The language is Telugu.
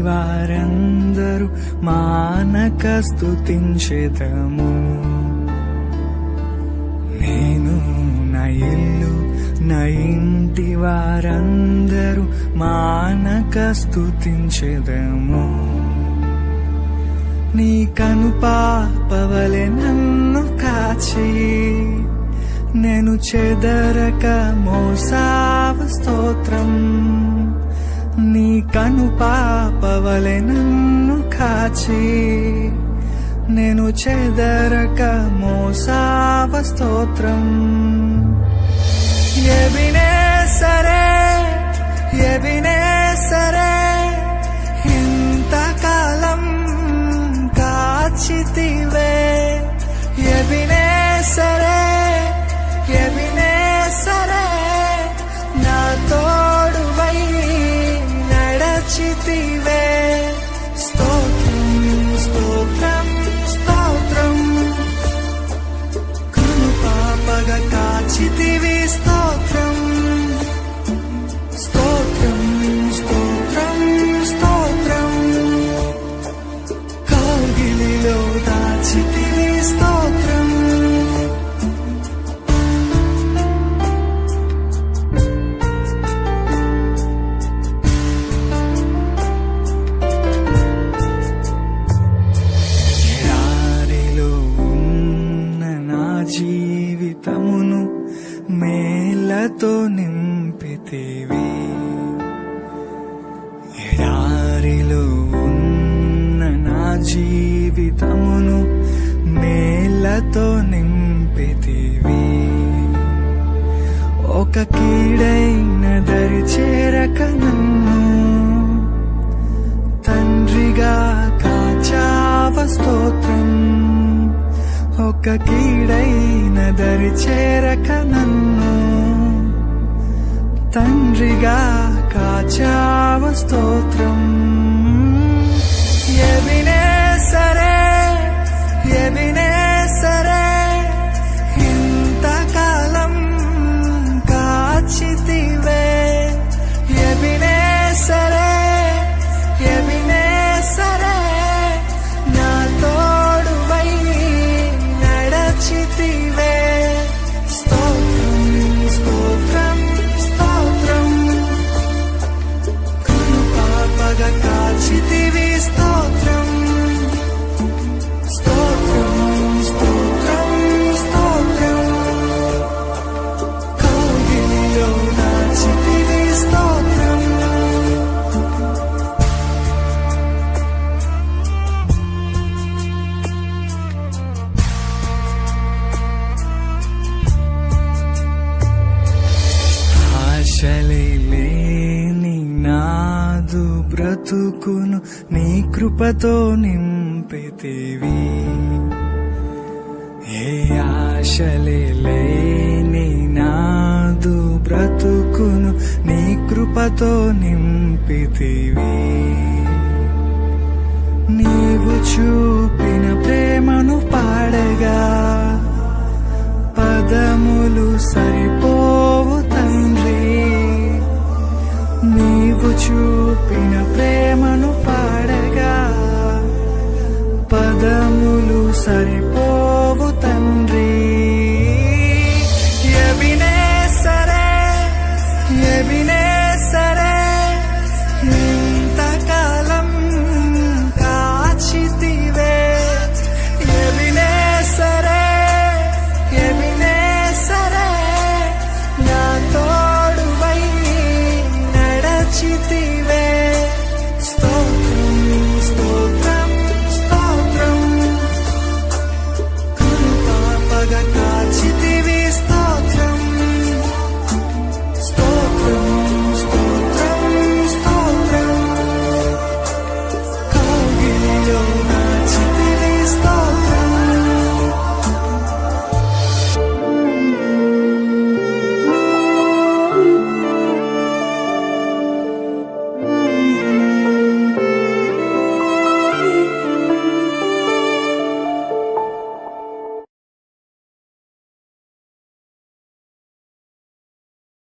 వారందరూ మానక స్తుతించెదము. నేను నా ఇల్లు నా ఇంటి వారందరూ మానక స్తుతించెదము. నీ కనుపాపవలె నన్ను కాచి నేను చెదరక మోసావ స్తోత్రం. నీ కనుపాపవలె నన్ను కాచి నేను చెదరక మోసావ స్తోత్రం. ఎబినేసరే ఎబినేసరే ఇంతకాలం కాచితివే. ఎబినేసరే ఎబినేసరే నా తోడువై నడచితివే. స్తోత్రం స్తోత్రం స్తోత్రం కృపాపగా కాచితివి. స్తోత్రం స్తోత్రం స్తోత్రం స్తోత్రం కౌగిలిలో దాచితివి. స్తోత్రం జీవితమును మేలతో నింపితివి. ఎడారిలో ఉన్న నా జీవితమును మేలతో నింపితివి. ఒక కీడైన దరి చేరక నన్ను తండ్రిగా కాచావ. స్తోత్రం ఒక కీడైన దరి చేరక నన్ను తండ్రిగా కాచావ. స్తోత్రం ఎబినేసరే ఎబినేసరే ఇంతకాలం కాచితివే. ఎబినేసరే ఎబినేసరే నా తోడువై నడచితివే. స్తోత్రం స్తోత్రం స్తోత్రం కృపాపగా కాచితివి. స్తోత్రం స్తోత్రం స్తోత్రం స్తోత్రం కౌగిలిలో దాచితివి. స్తోత్రం ఆశలేని నాదు బ్రతుకును నీ కృపతో నింపితివి. ఏ ఆశలేని నాదు బ్రతుకును నీ కృపతో నింపితివి. నీవు చూపిన ప్రేమను పాడగా పదములు సరిపోవు తండ్రి. నీవు చూపిన ప్రేమ